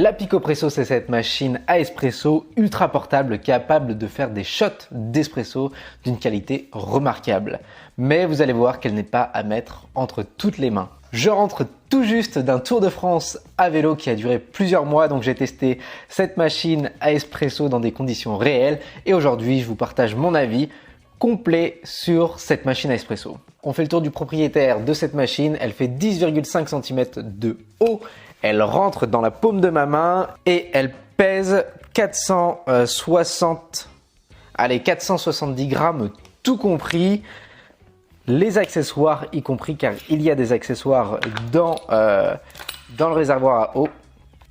La Picopresso, c'est cette machine à espresso ultra portable capable de faire des shots d'espresso d'une qualité remarquable. Mais vous allez voir qu'elle n'est pas à mettre entre toutes les mains. Je rentre tout juste d'un Tour de France à vélo qui a duré plusieurs mois, donc j'ai testé cette machine à espresso dans des conditions réelles et aujourd'hui je vous partage mon avis complet sur cette machine à espresso. On fait le tour du propriétaire de cette machine, elle fait 10,5 cm de haut, elle rentre dans la paume de ma main et elle pèse 470 grammes tout compris. Les accessoires y compris, car il y a des accessoires dans le réservoir à eau.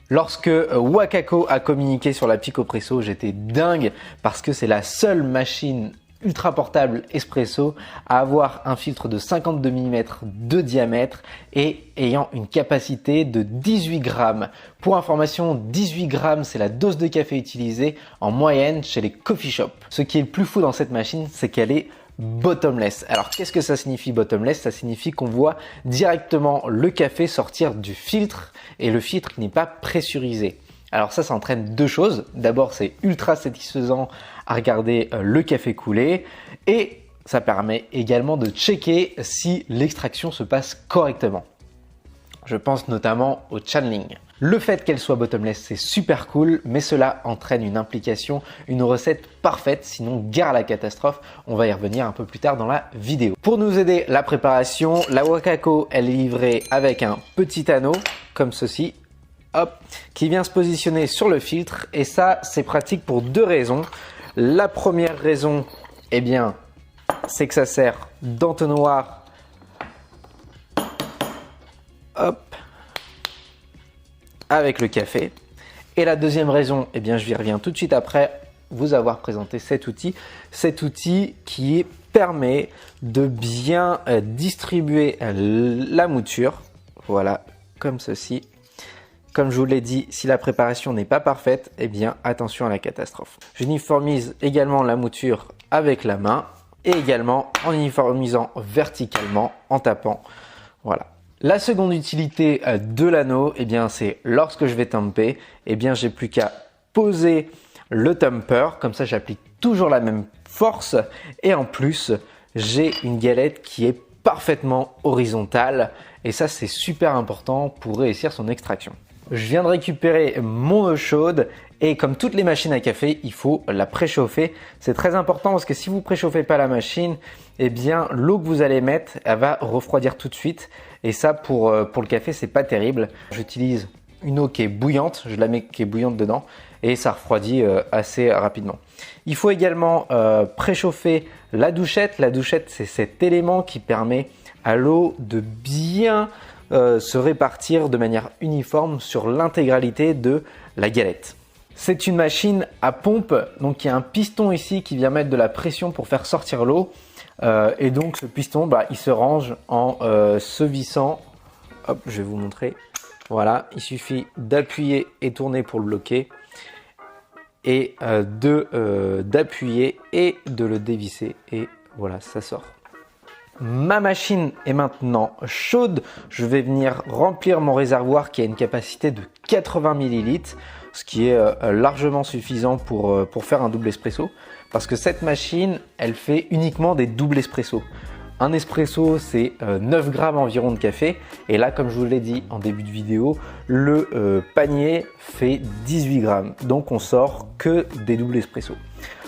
Lorsque Wacaco a communiqué sur la Picopresso, j'étais dingue parce que c'est la seule machine ultra portable espresso à avoir un filtre de 52 mm de diamètre et ayant une capacité de 18 grammes. Pour information, 18 grammes, c'est la dose de café utilisée en moyenne chez les coffee shops. Ce qui est le plus fou dans cette machine, c'est qu'elle est bottomless. Alors qu'est-ce que ça signifie bottomless? Ça signifie qu'on voit directement le café sortir du filtre et le filtre n'est pas pressurisé. Alors ça entraîne deux choses. D'abord, c'est ultra satisfaisant à regarder le café couler et ça permet également de checker si l'extraction se passe correctement. Je pense notamment au channeling. Le fait qu'elle soit bottomless, c'est super cool, mais cela entraîne une implication, une recette parfaite, sinon gare à la catastrophe. On va y revenir un peu plus tard dans la vidéo. Pour nous aider la préparation, la Wacaco, elle est livrée avec un petit anneau, comme ceci, hop, qui vient se positionner sur le filtre. Et ça, c'est pratique pour deux raisons. La première raison, eh bien, c'est que ça sert d'entonnoir. Hop, avec le café. Et la deuxième raison, eh bien, je y reviens tout de suite après vous avoir présenté cet outil qui permet de bien distribuer la mouture. Voilà, comme ceci. Comme je vous l'ai dit, si la préparation n'est pas parfaite, eh bien, attention à la catastrophe. J'uniformise également la mouture avec la main et également en uniformisant verticalement en tapant. Voilà. La seconde utilité de l'anneau, eh bien, c'est lorsque je vais tamper, eh bien, j'ai plus qu'à poser le tamper. Comme ça, j'applique toujours la même force et en plus, j'ai une galette qui est parfaitement horizontale et ça, c'est super important pour réussir son extraction. Je viens de récupérer mon eau chaude et comme toutes les machines à café, il faut la préchauffer. C'est très important parce que si vous ne préchauffez pas la machine, eh bien l'eau que vous allez mettre, elle va refroidir tout de suite. Et ça, pour le café, c'est pas terrible. J'utilise une eau qui est bouillante, je la mets qui est bouillante dedans et ça refroidit assez rapidement. Il faut également préchauffer la douchette. La douchette, c'est cet élément qui permet à l'eau de bien se répartir de manière uniforme sur l'intégralité de la galette. C'est une machine à pompe, donc il y a un piston ici qui vient mettre de la pression pour faire sortir l'eau. Et donc ce piston, il se range en se vissant. Hop, je vais vous montrer. Voilà, il suffit d'appuyer et tourner pour le bloquer. Et d'appuyer et de le dévisser. Et voilà, ça sort. Ma machine est maintenant chaude. Je vais venir remplir mon réservoir qui a une capacité de 80 ml, ce qui est largement suffisant pour faire un double espresso. Parce que cette machine, elle fait uniquement des doubles espresso. Un espresso, c'est 9 grammes environ de café. Et là, comme je vous l'ai dit en début de vidéo, le panier fait 18 grammes. Donc, on sort que des doubles espresso.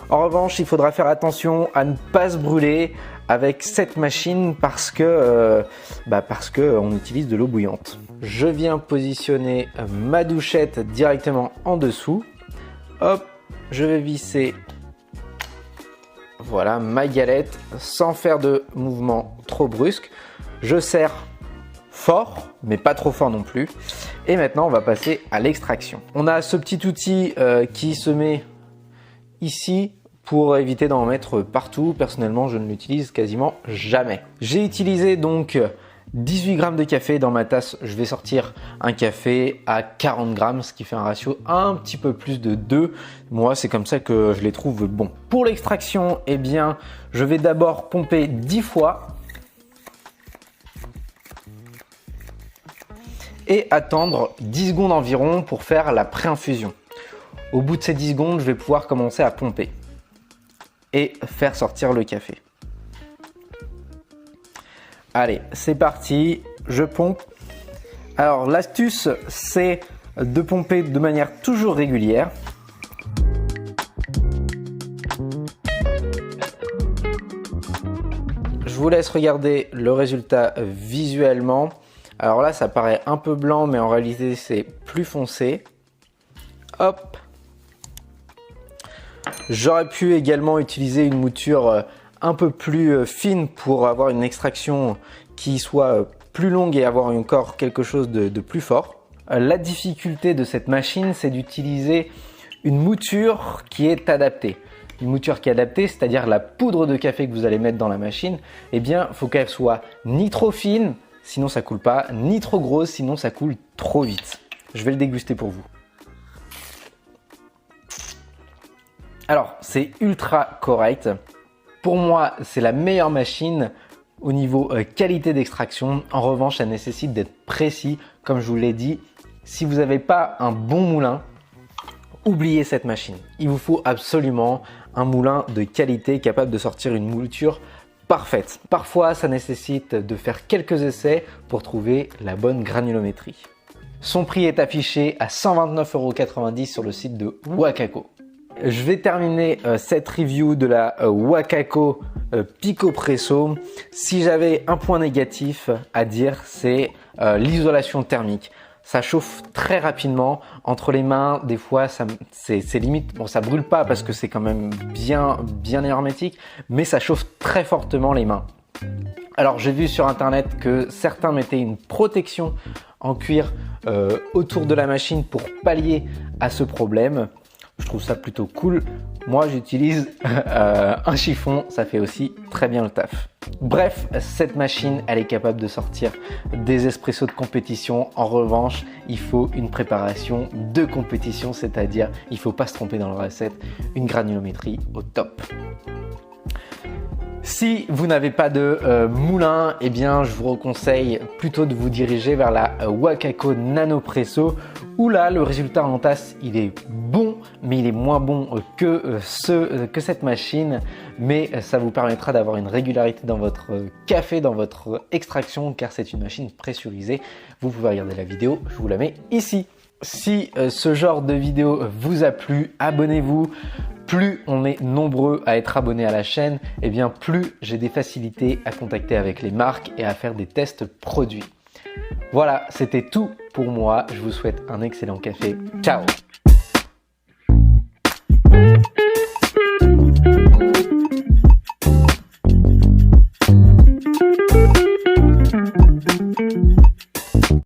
En revanche, il faudra faire attention à ne pas se brûler avec cette machine parce que on utilise de l'eau bouillante. Je viens positionner ma douchette directement en dessous. Hop, je vais visser voilà ma galette sans faire de mouvement trop brusque. Je serre fort, mais pas trop fort non plus. Et maintenant, on va passer à l'extraction. On a ce petit outil qui se met ici pour éviter d'en mettre partout. Personnellement, je ne l'utilise quasiment jamais. J'ai utilisé donc 18 grammes de café dans ma tasse. Je vais sortir un café à 40 grammes, ce qui fait un ratio un petit peu plus de 2. Moi, c'est comme ça que je les trouve bons. Pour l'extraction, eh bien, je vais d'abord pomper 10 fois. et attendre 10 secondes environ pour faire la pré-infusion. Au bout de ces 10 secondes, je vais pouvoir commencer à pomper et faire sortir le café. Allez, c'est parti, je pompe. Alors l'astuce, c'est de pomper de manière toujours régulière. Je vous laisse regarder le résultat visuellement. Alors là, ça paraît un peu blanc, mais en réalité, c'est plus foncé. Hop. J'aurais pu également utiliser une mouture un peu plus fine pour avoir une extraction qui soit plus longue et avoir encore quelque chose de plus fort. La difficulté de cette machine, c'est d'utiliser une mouture qui est adaptée. Une mouture qui est adaptée, c'est-à-dire la poudre de café que vous allez mettre dans la machine, eh bien, il faut qu'elle soit ni trop fine, sinon ça coule pas, ni trop grosse, sinon ça coule trop vite. Je vais le déguster pour vous. Alors, c'est ultra correct. Pour moi, c'est la meilleure machine au niveau qualité d'extraction. En revanche, ça nécessite d'être précis. Comme je vous l'ai dit, si vous n'avez pas un bon moulin, oubliez cette machine. Il vous faut absolument un moulin de qualité capable de sortir une mouture parfaite. Parfois, ça nécessite de faire quelques essais pour trouver la bonne granulométrie. Son prix est affiché à 129,90 € sur le site de Wakako. Je vais terminer cette review de la Wakako Pico Presso. Si j'avais un point négatif à dire, c'est l'isolation thermique. Ça chauffe très rapidement entre les mains. Des fois, c'est limite. Bon, ça brûle pas parce que c'est quand même bien hermétique, mais ça chauffe très fortement les mains. Alors, j'ai vu sur internet que certains mettaient une protection en cuir autour de la machine pour pallier à ce problème. Je trouve ça plutôt cool. Moi, j'utilise un chiffon, ça fait aussi très bien le taf. Bref, cette machine, elle est capable de sortir des espressos de compétition. En revanche, il faut une préparation de compétition, c'est-à-dire il ne faut pas se tromper dans la recette, une granulométrie au top. Si vous n'avez pas de moulin, eh bien, je vous conseille plutôt de vous diriger vers la Wakako Nano Presso, où là, le résultat en tasse, il est bon, mais il est moins bon que cette machine. Mais ça vous permettra d'avoir une régularité dans votre café, dans votre extraction, car c'est une machine pressurisée. Vous pouvez regarder la vidéo, je vous la mets ici. Si ce genre de vidéo vous a plu, abonnez-vous. Plus on est nombreux à être abonnés à la chaîne, et bien plus j'ai des facilités à contacter avec les marques et à faire des tests produits. Voilà, c'était tout pour moi. Je vous souhaite un excellent café. Ciao!